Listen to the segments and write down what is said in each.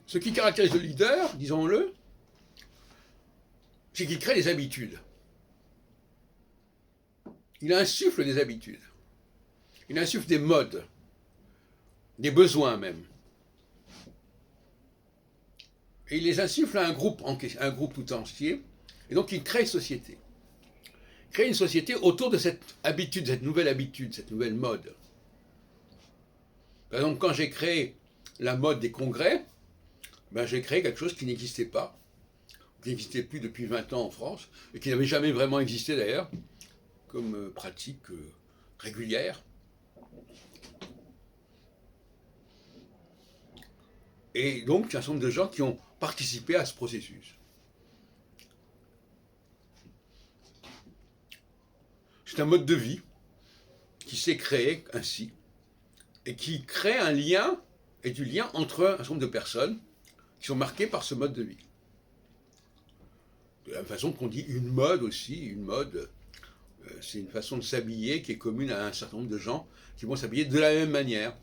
Ce qui caractérise le leader, disons-le, c'est qu'il crée des habitudes. Il insuffle des habitudes. Il insuffle des modes, des besoins même. Et il les insuffle à un groupe tout entier, et donc il crée une société. Il crée une société autour de cette habitude, cette nouvelle mode. Par exemple, quand j'ai créé la mode des congrès, j'ai créé quelque chose qui n'existait pas, qui n'existait plus depuis 20 ans en France, et qui n'avait jamais vraiment existé d'ailleurs, comme pratique régulière. Et donc, il y a un certain nombre de gens qui ont participé à ce processus. C'est un mode de vie qui s'est créé ainsi, et qui crée un lien, et du lien entre un certain nombre de personnes qui sont marquées par ce mode de vie. De la même façon qu'on dit une mode aussi, une mode, c'est une façon de s'habiller qui est commune à un certain nombre de gens qui vont s'habiller de la même manière,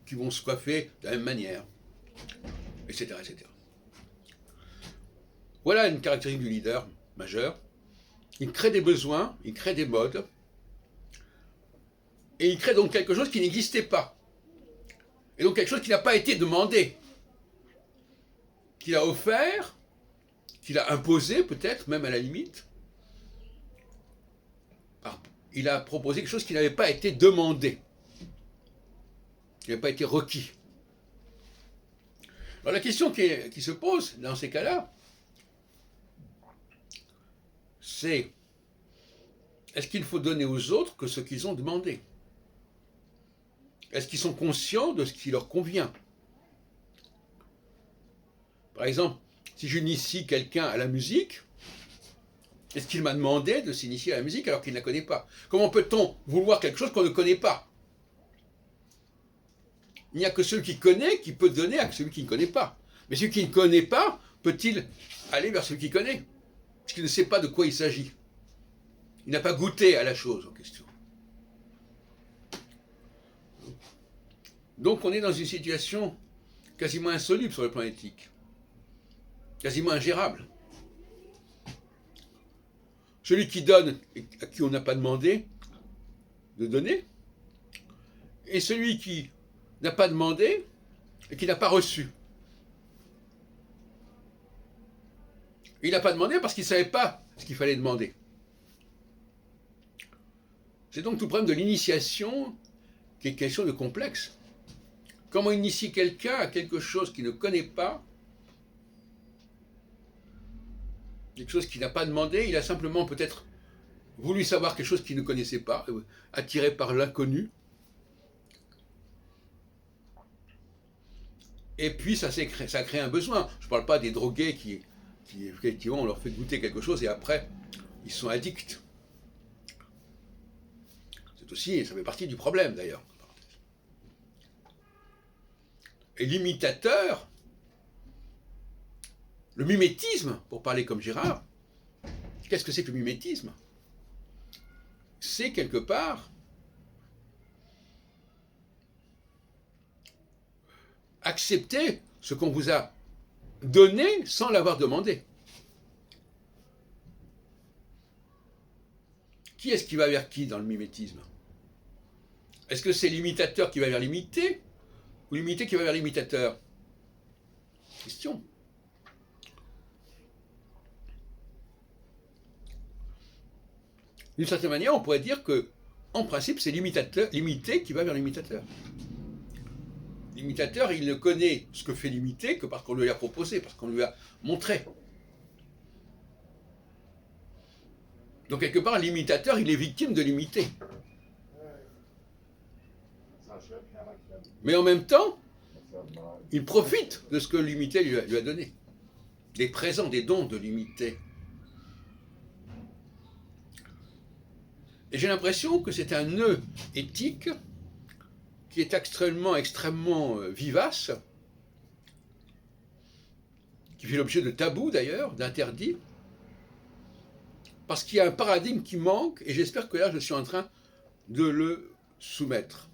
qui vont se coiffer de la même manière, etc., etc. Voilà une caractéristique du leader majeur. Il crée des besoins, il crée des modes, et il crée donc quelque chose qui n'existait pas. Et donc quelque chose qui n'a pas été demandé, qu'il a offert, qu'il a imposé peut-être, même à la limite. Il a proposé quelque chose qui n'avait pas été demandé, qui n'avait pas été requis. Alors la question qui se pose dans ces cas-là, c'est est-ce qu'il faut donner aux autres que ce qu'ils ont demandé? Est-ce qu'ils sont conscients de ce qui leur convient? Par exemple, si j'initie quelqu'un à la musique, est-ce qu'il m'a demandé de s'initier à la musique alors qu'il ne la connaît pas? Comment peut-on vouloir quelque chose qu'on ne connaît pas? Il n'y a que celui qui connaît qui peut donner à celui qui ne connaît pas. Mais celui qui ne connaît pas, peut-il aller vers celui qui connaît? Parce qu'il ne sait pas de quoi il s'agit. Il n'a pas goûté à la chose en question. Donc on est dans une situation quasiment insoluble sur le plan éthique, quasiment ingérable. Celui qui donne, à qui on n'a pas demandé de donner, et celui qui n'a pas demandé et qui n'a pas reçu. Il n'a pas demandé parce qu'il ne savait pas ce qu'il fallait demander. C'est donc tout le problème de l'initiation qui est question de complexe. Comment initier quelqu'un à quelque chose qu'il ne connaît pas, quelque chose qu'il n'a pas demandé, il a simplement peut-être voulu savoir quelque chose qu'il ne connaissait pas, attiré par l'inconnu. Et puis ça crée un besoin. Je ne parle pas des drogués qui effectivement on leur fait goûter quelque chose et après ils sont addicts. C'est aussi, ça fait partie du problème d'ailleurs. Et l'imitateur, le mimétisme, pour parler comme Girard, qu'est-ce que c'est que le mimétisme? C'est quelque part accepter ce qu'on vous a donné sans l'avoir demandé. Qui est-ce qui va vers qui dans le mimétisme? Est-ce que c'est l'imitateur qui va vers l'imité ou l'imité qui va vers l'imitateur? Question. D'une certaine manière, on pourrait dire que, en principe, c'est l'imité qui va vers l'imitateur. L'imitateur, il ne connaît ce que fait l'imité que parce qu'on lui a proposé, parce qu'on lui a montré. Donc, quelque part, l'imitateur, il est victime de l'imité. Mais en même temps, il profite de ce que l'imité lui a donné. Des présents, des dons de l'imité. Et j'ai l'impression que c'est un nœud éthique qui est extrêmement vivace, qui fait l'objet de tabous d'ailleurs, d'interdits, parce qu'il y a un paradigme qui manque, et j'espère que là je suis en train de le soumettre.